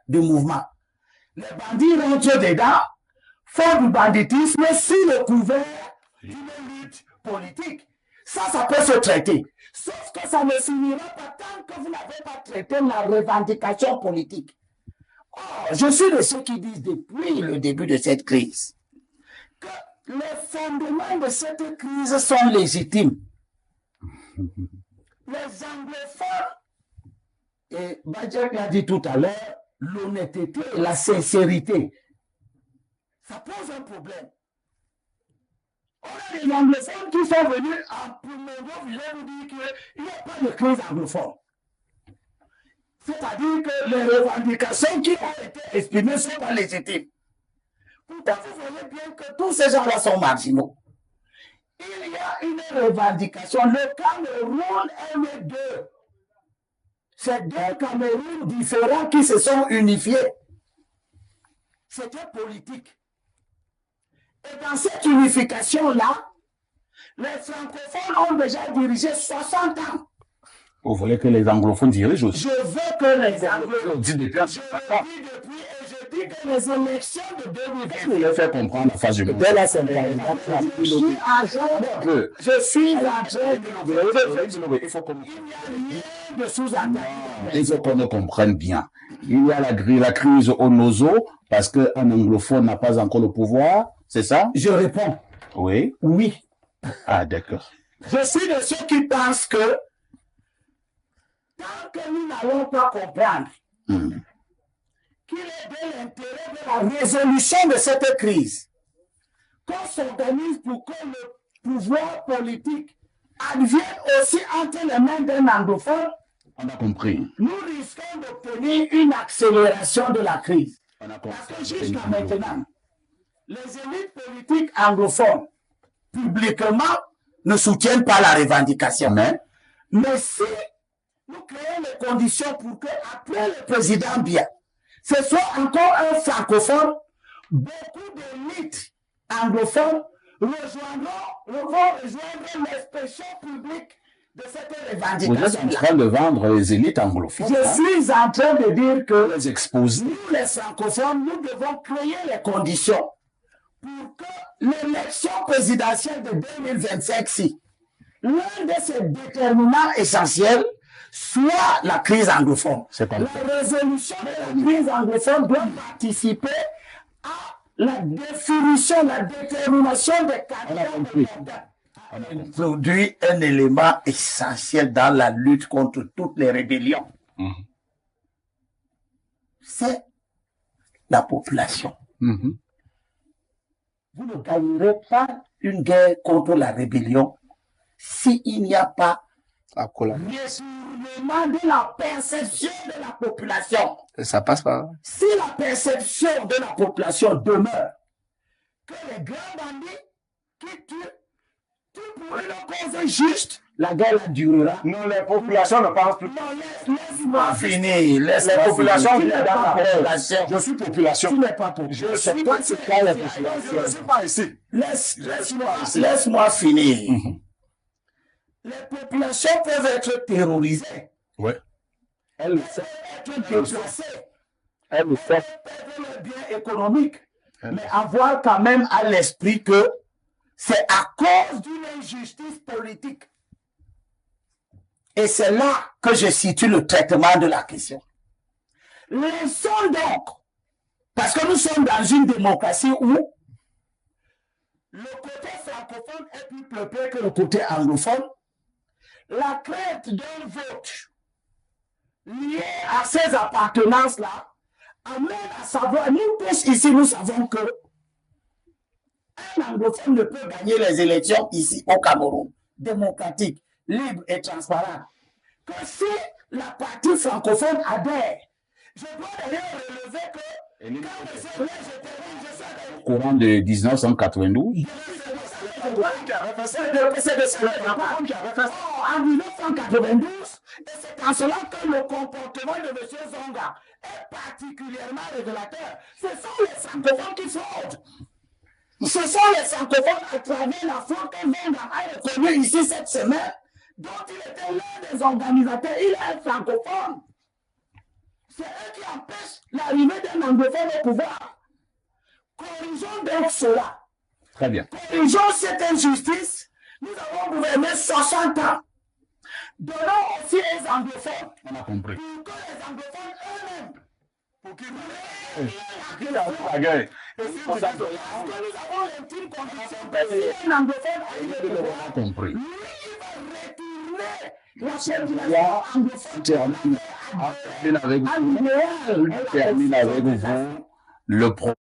du mouvement. Les bandits rentrent dedans, font du banditisme sous le couvert d'une lutte politique. Ça peut se traiter. Sauf que ça ne finira pas tant que vous n'avez pas traité la revendication politique. Or, je suis de ceux qui disent depuis le début de cette crise que les fondements de cette crise sont légitimes. Les anglophones, et Badjak l'a dit tout à l'heure, l'honnêteté et la sincérité, ça pose un problème. On a des anglophones qui sont venus en promouvant, je vous dire qu'il n'y a pas de crise anglophone. C'est-à-dire que les revendications qui ont été exprimées ne sont pas légitimes. Pourtant, vous voyez bien que tous ces gens-là sont marginaux. Il y a une revendication. Le Cameroun est le deux. C'est deux Camerouns différents qui se sont unifiés. C'était politique. Et dans cette unification-là, les francophones ont déjà dirigé 60 ans. Vous voulez que les anglophones dirigent aussi? Je veux que les anglophones... Je le dis depuis et je dis que les élections de 2020... Je vais faire comprendre la phase du monde. Je suis en train de... Il faut qu'on... Il n'y a rien de sous-entendu. Il faut qu'on comprenne bien. Il y a la crise au nozo parce qu'un anglophone n'a pas encore le pouvoir, c'est ça? Je réponds. Oui. Oui. Ah, d'accord. Je suis de ceux qui pensent que tant que nous n'allons pas comprendre qu'il est de l'intérêt de la résolution de cette crise, qu'on s'organise pour que le pouvoir politique advienne aussi entre les mains d'un anglophone, on a compris. Nous risquons d'obtenir une accélération de la crise. Parce que jusqu'à maintenant, les élites politiques anglophones, publiquement, ne soutiennent pas la revendication. Mais si nous créons les conditions pour que, après le président Biya, ce soit encore un francophone, beaucoup d'élites anglophones vont rejoindre l'expression publique de cette revendication. Vous êtes en train de vendre les élites anglophones. Je suis en train de dire que les exposer. Nous, les francophones, nous devons créer les conditions pour que l'élection présidentielle de 2025-ci, l'un de ses déterminants essentiels, soit la crise anglophone. La résolution de la crise anglophone doit participer à la définition, la détermination des candidats. On introduit un élément essentiel dans la lutte contre toutes les rébellions. C'est la population. Vous ne gagnerez pas une guerre contre la rébellion s'il n'y a pas détournement de la perception de la population. Ça passe pas. Si la perception de la population demeure que les grands bandits qui tuent pour une cause juste, la guerre durera. Non, les populations ne pensent plus. Non, laisse-moi finir. Les populations viennent dans la population. Je suis population. Tu n'es pas population. Je suis toi qui crée la population. Je ne suis pas ici. Laisse-moi finir. Les populations peuvent être terrorisées. Oui. Elles peuvent être déplacées. Elles peuvent perdre leurs biens économiques. Mais avoir quand même à l'esprit que c'est à cause d'une injustice politique. Et c'est là que je situe le traitement de la question. Laissons donc, parce que nous sommes dans une démocratie où le côté francophone est plus peuplé que le côté anglophone, la crainte d'un vote lié à ces appartenances-là amène à savoir, nous tous ici, nous savons que un anglophone ne peut gagner les élections ici au Cameroun, démocratique, libre et transparent. Que si la partie francophone adhère, je dois d'ailleurs relever que quand je courant de 1992, en 1992, et c'est en cela que le comportement de M. Zonga est particulièrement révélateur. Ce sont les francophones qui fraudent. Ce sont les francophones à travers la fraude que Zonga a reconnue ici cette semaine, dont il était l'un des organisateurs. Il est un francophone. C'est eux qui empêchent la anglophones au pouvoir. Corrigeons donc cela. Très bien. Corrigeons cette injustice. Nous avons gouverné 60 ans. Donnons aussi aux anglophones. On a compris. Pour que les anglophones eux-mêmes. Pour qu'ils Qui a la gueule? Parce que nous avons l'intime conviction que si un anglophone arrive au pouvoir, On a compris. lui, il va retourner la circulation anglophone. On termine avec vous le